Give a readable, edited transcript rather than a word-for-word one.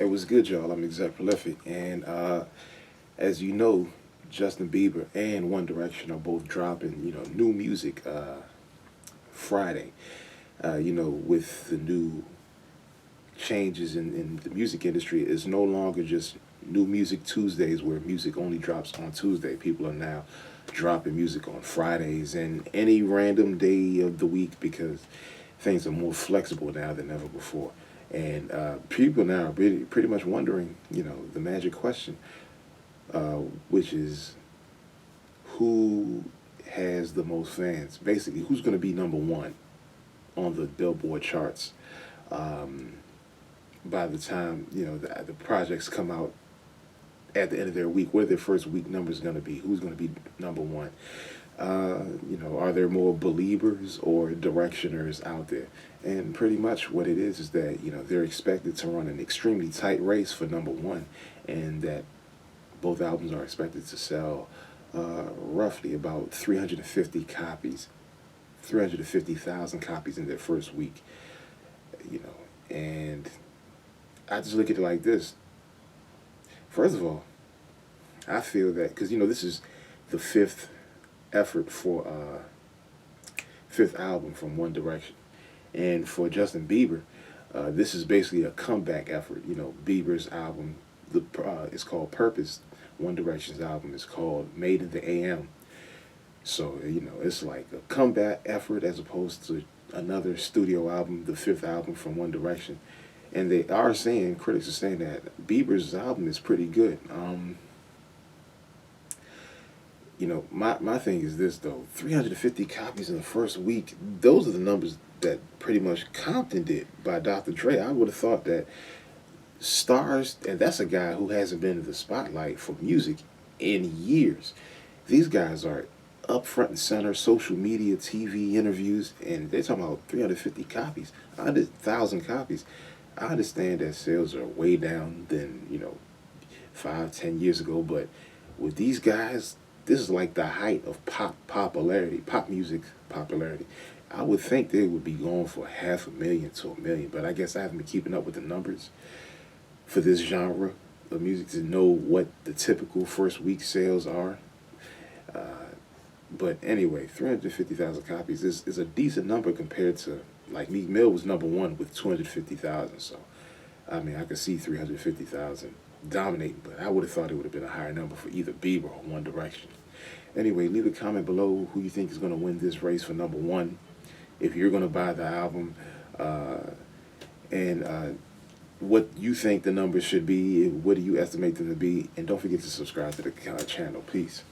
It was good, y'all. I'm Exec Prolific, and as you know, Justin Bieber and One Direction are both dropping, new music Friday. With the new changes in the music industry, it's no longer just New Music Tuesdays where music only drops on Tuesday. People are now dropping music on Fridays and any random day of the week because things are more flexible now than ever before. And people now are pretty much wondering, the magic question, uh, which is who has the most fans? Basically, who's going to be number one on the Billboard charts um, by the time, the projects come out at the end of their week? What are their first week numbers going to be? Who's going to be number one? Are there more believers or directioners out there? And pretty much what it is that, they're expected to run an extremely tight race for number one, and that both albums are expected to sell roughly about 350 copies, 350,000 copies in their first week, and I just look at it like this. First of all, I feel that, because, this is the fifth album from One Direction. And for Justin Bieber, this is basically a comeback effort. Bieber's album is called Purpose. One Direction's album is called Made in the AM. So, it's like a comeback effort as opposed to another studio album, the fifth album from One Direction. And critics are saying that Bieber's album is pretty good. My thing is this, though. 350 copies in the first week, those are the numbers that pretty much Compton did by Dr. Dre. I would have thought that stars, and that's a guy who hasn't been in the spotlight for music in years. These guys are up front and center, social media, TV interviews, and they're talking about 350 copies, 100,000 copies. I understand that sales are way down than, 5, 10 years ago, but with these guys, this is like the height of pop music popularity. I would think they would be going for 500,000 to 1 million, but I guess I haven't been keeping up with the numbers for this genre of music to know what the typical first week sales are. But anyway, 350,000 copies is a decent number compared to, like, Meek Mill was number one with 250,000. So, I mean, I could see 350,000 dominating, but I would have thought it would have been a higher number for either Bieber or One Direction. Anyway, leave a comment below who you think is going to win this race for number one. If you're going to buy the album, and what you think the numbers should be, what do you estimate them to be, and don't forget to subscribe to the channel. Peace.